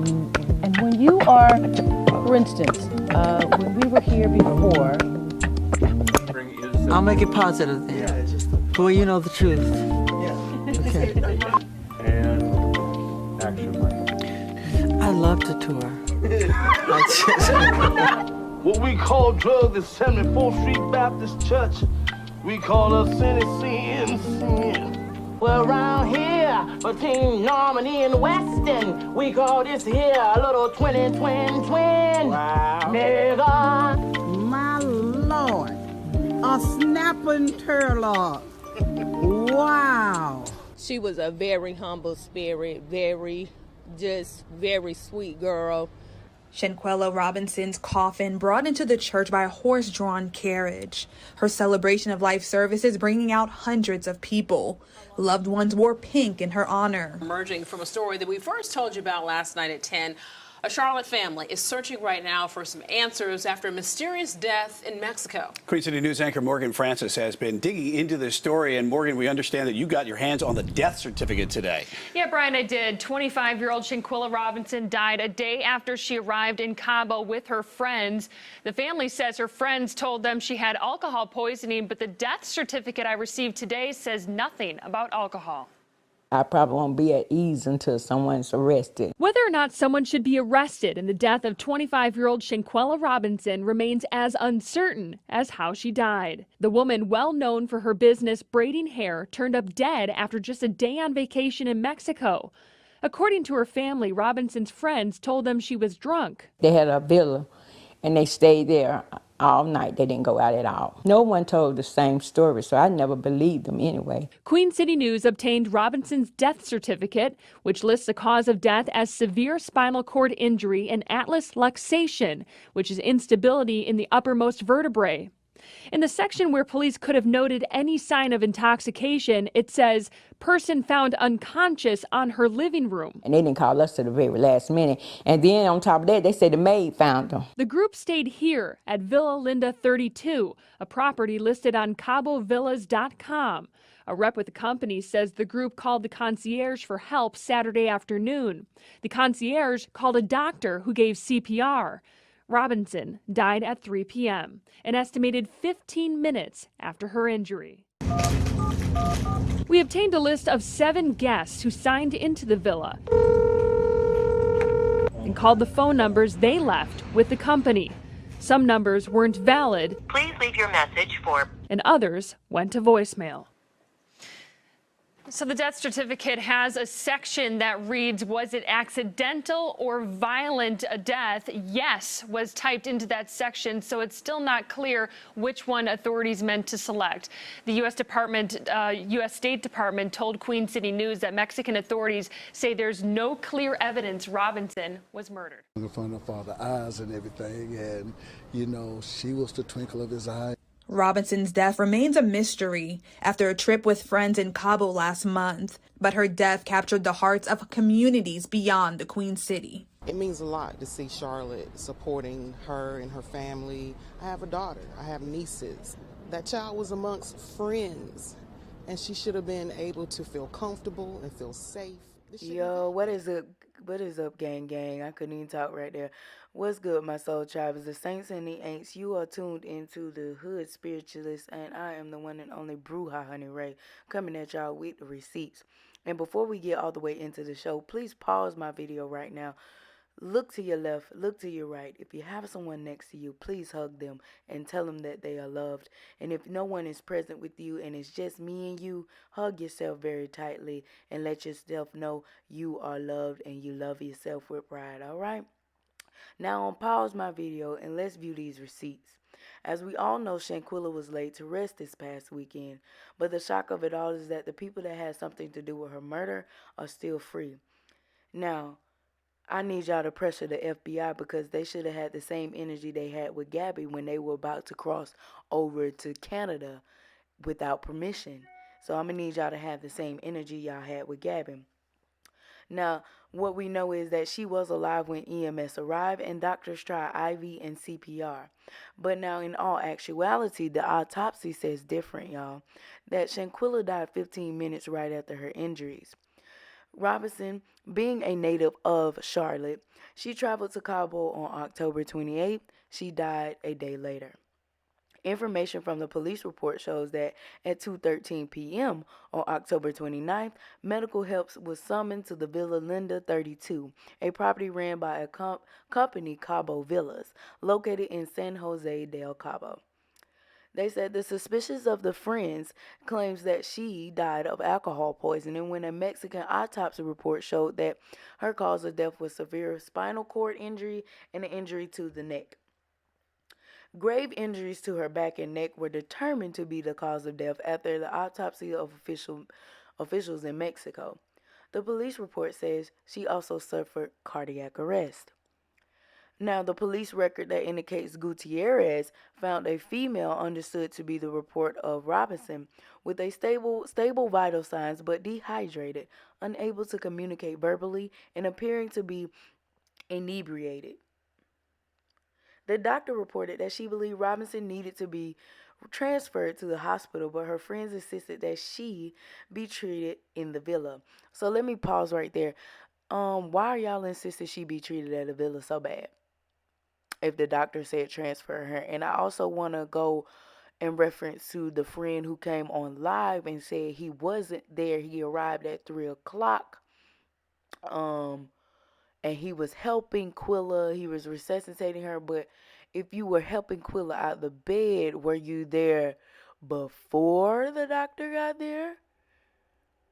And when you are, for instance, when we were here before. I'll make it positive then. Yeah, well, you know the truth. Yeah. Okay. And action, Mike. I love to tour. What we call drugs is 74th Street Baptist Church. We call us sin. Well, around here, between Normandy and Weston, we call this here a little twin. Wow. Nigga. My Lord, a snapping turlock. Wow. She was a very humble spirit, very sweet girl. Shanquella Robinson's coffin brought into the church by a horse-drawn carriage. Her celebration of life services bringing out hundreds of people. Loved ones wore pink in her honor. Emerging from a story that we first told you about last night at 10. A Charlotte family is searching right now for some answers after a mysterious death in Mexico. Queen City News anchor Morgan Francis has been digging into this story. And Morgan, we understand that you got your hands on the death certificate today. Yeah, Brian, I did. 25-year-old Shanquella Robinson died a day after she arrived in Cabo with her friends. The family says her friends told them she had alcohol poisoning, but the death certificate I received today says nothing about alcohol. I probably won't be at ease until someone's arrested. Whether or not someone should be arrested in the death of 25-year-old Shanquella Robinson remains as uncertain as how she died. The woman, well known for her business braiding hair, turned up dead after just a day on vacation in Mexico. According to her family, Robinson's friends told them she was drunk. They had a villa and they stayed there all night. They didn't go out at all. No one told the same story, so I never believed them anyway. Queen City News obtained Robinson's death certificate, which lists the cause of death as severe spinal cord injury and atlas luxation, which is instability in the uppermost vertebrae. In the section where police could have noted any sign of intoxication, it says, person found unconscious on her living room. And they didn't call us to the very last minute. And then on top of that, they said the maid found them. The group stayed here at Villa Linda 32, a property listed on CaboVillas.com. A rep with the company says the group called the concierge for help Saturday afternoon. The concierge called a doctor who gave CPR. Robinson died at 3 p.m., an estimated 15 minutes after her injury. We obtained a list of 7 guests who signed into the villa and called the phone numbers they left with the company. Some numbers weren't valid. Please leave your message for... And others went to voicemail. So the death certificate has a section that reads, was it accidental or violent death? Yes was typed into that section, so it's still not clear which one authorities meant to select. The U.S. State Department told Queen City News that Mexican authorities say there's no clear evidence Robinson was murdered. In front of all the eyes and everything, and, you know, she was the twinkle of his eye. Robinson's death remains a mystery after a trip with friends in Cabo last month, but her death captured the hearts of communities beyond the Queen City. It means a lot to see Charlotte supporting her and her family. I have a daughter. I have nieces. That child was amongst friends, and she should have been able to feel comfortable and feel safe. Yo, what is up, gang? I couldn't even talk right there. What's good, my soul tribe? It's the Saints and the Aints. You are tuned into the Hood Spiritualist, and I am the one and only Bruja Honey Ray, coming at y'all with the receipts. And before we get all the way into the show, please pause my video right now. Look to your left, look to your right. If you have someone next to you, please hug them and tell them that they are loved. And if no one is present with you and it's just me and you, hug yourself very tightly and let yourself know you are loved and you love yourself with pride, all right? Now pause my video and let's view these receipts. As we all know, Shanquella was laid to rest this past weekend, but the shock of it all is that the people that had something to do with her murder are still free. Now, I need y'all to pressure the FBI because they should have had the same energy they had with Gabby when they were about to cross over to Canada without permission. So I'm going to need y'all to have the same energy y'all had with Gabby. Now, what we know is that she was alive when EMS arrived and doctors tried IV and CPR. But now, in all actuality, the autopsy says different, y'all. That Shanquella died 15 minutes right after her injuries. Robinson, being a native of Charlotte, she traveled to Cabo on October 28th. She died a day later. Information from the police report shows that at 2:13 p.m. on October 29th, medical help was summoned to the Villa Linda 32, a property ran by a company, Cabo Villas, located in San Jose del Cabo. They said the suspicious of the friends claims that she died of alcohol poisoning when a Mexican autopsy report showed that her cause of death was severe spinal cord injury and an injury to the neck. Grave injuries to her back and neck were determined to be the cause of death after the autopsy of officials in Mexico. The police report says she also suffered cardiac arrest. Now, the police record that indicates Gutierrez found a female understood to be the report of Robinson with a stable vital signs but dehydrated, unable to communicate verbally, and appearing to be inebriated. The doctor reported that she believed Robinson needed to be transferred to the hospital, but her friends insisted that she be treated in the villa. So let me pause right there. Why are y'all insisting she be treated at the villa so bad? If the doctor said transfer her. And I also want to go in reference to the friend who came on live and said he wasn't there. He arrived at 3 o'clock. And he was helping Quilla. He was resuscitating her. But if you were helping Quilla out of the bed, were you there before the doctor got there?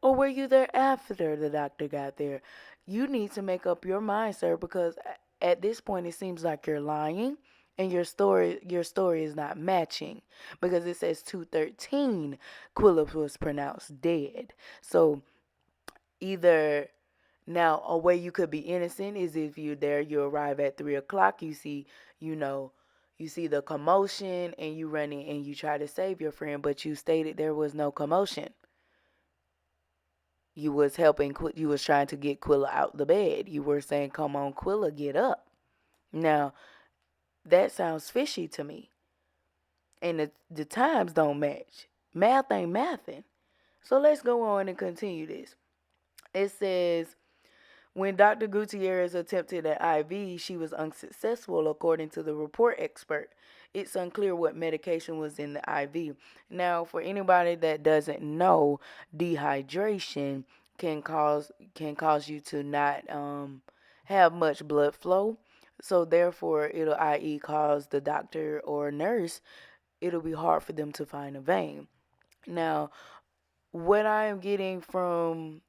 Or were you there after the doctor got there? You need to make up your mind, sir, because at this point it seems like you're lying and your story is not matching, because it says 2:13 Quilla was pronounced dead. So either now a way you could be innocent is if you're there, you arrive at 3 o'clock, you see the commotion and you run in and you try to save your friend, but you stated there was no commotion. You was trying to get Quilla out the bed. You were saying, come on, Quilla, get up. Now, that sounds fishy to me. And the times don't match. Math ain't mathing. So let's go on and continue this. It says, when Dr. Gutierrez attempted an IV, she was unsuccessful, according to the report expert. It's unclear what medication was in the IV. Now, for anybody that doesn't know, dehydration can cause you to not have much blood flow. So therefore, it'll, i.e., cause the doctor or nurse, it'll be hard for them to find a vein. Now, what I am getting from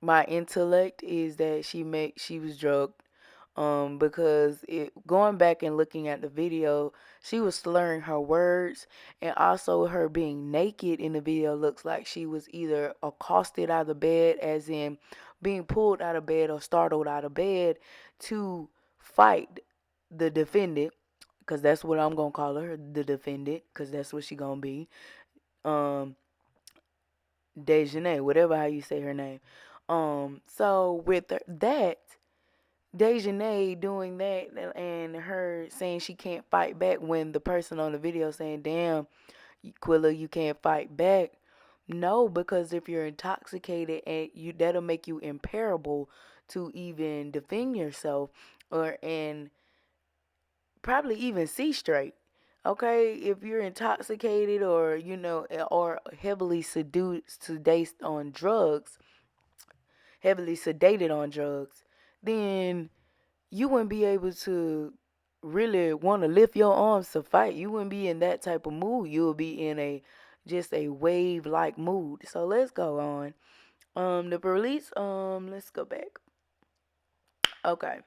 my intellect is that she was drugged, because going back and looking at the video, she was slurring her words, and also her being naked in the video looks like she was either accosted out of bed, as in being pulled out of bed or startled out of bed to fight the defendant, because that's what I'm gonna call her, the defendant, because that's what she gonna be. Daejhanae, whatever how you say her name. So with that, Daejhanae doing that and her saying she can't fight back, when the person on the video saying, damn, Quilla, you can't fight back. No, because if you're intoxicated, and that'll make you imperable to even defend yourself and probably even see straight. Okay, if you're intoxicated or heavily sedated on drugs, then you wouldn't be able to really want to lift your arms to fight. You wouldn't be in that type of mood. You would be in just a wave-like mood. So let's go on. The police, let's go back. Okay,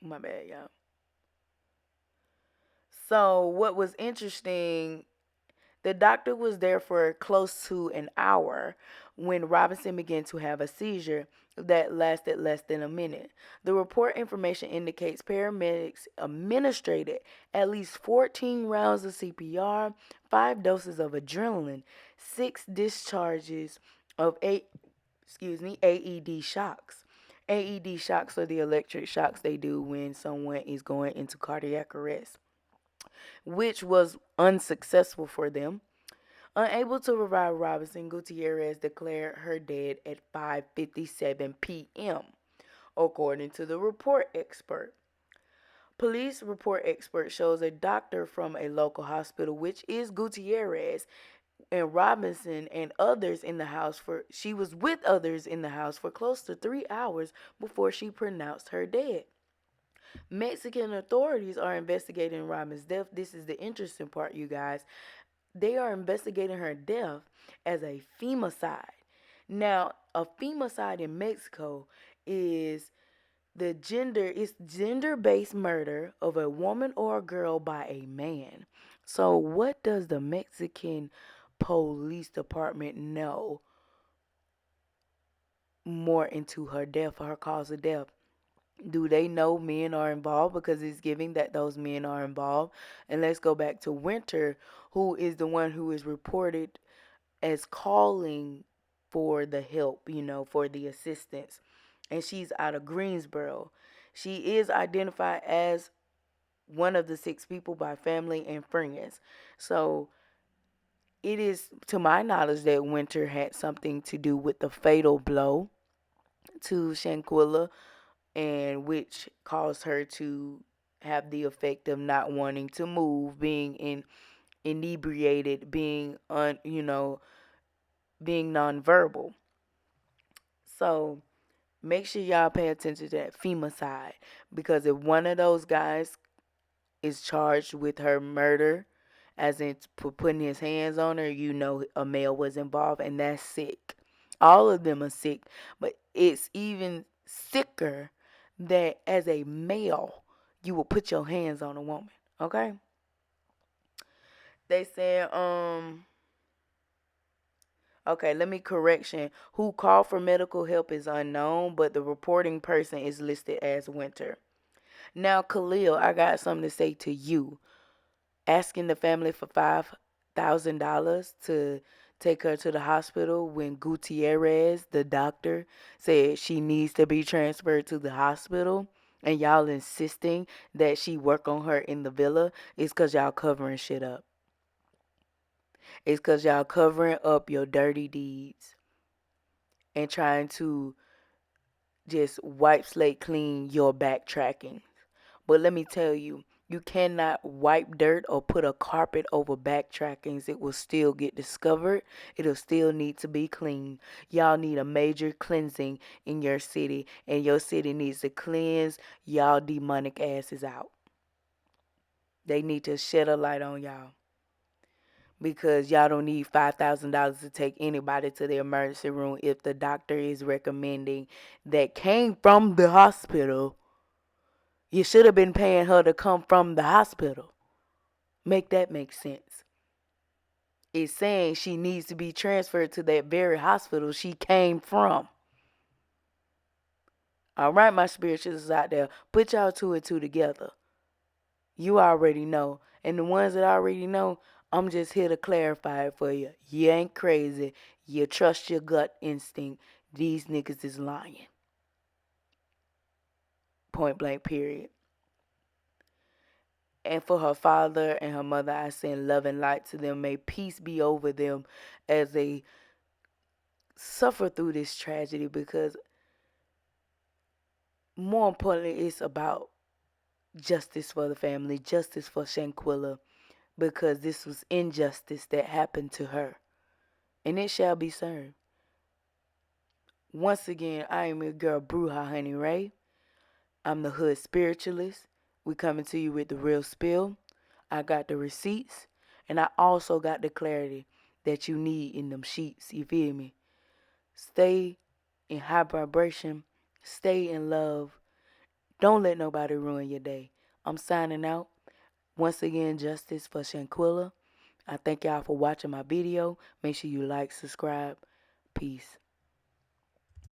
my bad, y'all. So what was interesting, the doctor was there for close to an hour when Robinson began to have a seizure that lasted less than a minute. The report information indicates paramedics administered at least 14 rounds of CPR, 5 doses of adrenaline, 6 discharges of AED shocks. AED shocks are the electric shocks they do when someone is going into cardiac arrest, which was unsuccessful for them. Unable to revive Robinson, Gutierrez declared her dead at 5:57 p.m., according to the report expert. Police report expert shows a doctor from a local hospital, which is Gutierrez, and Robinson and others in the house she was with others in the house for close to 3 hours before she pronounced her dead. Mexican authorities are investigating Robin's death. This is the interesting part, you guys. They are investigating her death as a femicide. Now, a femicide in Mexico is gender-based murder of a woman or a girl by a man. So what does the Mexican police department know more into her death, her cause of death? Do they know men are involved? Because it's giving that those men are involved. And let's go back to Winter, who is the one who is reported as calling for the help, for the assistance. And she's out of Greensboro. She is identified as one of the 6 people by family and friends. So it is, to my knowledge, that Winter had something to do with the fatal blow to Shanquella, and which caused her to have the effect of not wanting to move, being inebriated, being being nonverbal. So make sure y'all pay attention to that femicide, because if one of those guys is charged with her murder, as in putting his hands on her, a male was involved, and that's sick. All of them are sick, but it's even sicker that as a male, you will put your hands on a woman, okay? They said, okay, let me correction. Who called for medical help is unknown, but the reporting person is listed as Winter. Now, Khalil, I got something to say to you. Asking the family for $5,000 to take her to the hospital when Gutierrez, the doctor, said she needs to be transferred to the hospital, and y'all insisting that she work on her in the villa, is because y'all covering shit up. It's because y'all covering up your dirty deeds and trying to just wipe slate clean your backtracking. But let me tell you, you cannot wipe dirt or put a carpet over backtrackings. It will still get discovered. It'll still need to be cleaned. Y'all need a major cleansing in your city, and your city needs to cleanse y'all demonic asses out. They need to shed a light on y'all, because y'all don't need $5,000 to take anybody to the emergency room if the doctor is recommending that came from the hospital. You should have been paying her to come from the hospital. Make that make sense. It's saying she needs to be transferred to that very hospital she came from. All right, my spiritualists out there, put y'all 2 and 2 together. You already know. And the ones that already know, I'm just here to clarify it for you. You ain't crazy. You trust your gut instinct. These niggas is lying. Point blank, period. And for her father and her mother, I send love and light to them. May peace be over them as they suffer through this tragedy, because more importantly, it's about justice for the family, justice for Shanquella, because this was injustice that happened to her, and it shall be served. Once again, I am your girl, Bruja Honey Ray. I'm the hood spiritualist. We coming to you with the real spill. I got the receipts, and I also got the clarity that you need in them sheets. You feel me? Stay in high vibration. Stay in love. Don't let nobody ruin your day. I'm signing out. Once again, justice for Shanquella. I thank y'all for watching my video. Make sure you like, subscribe. Peace.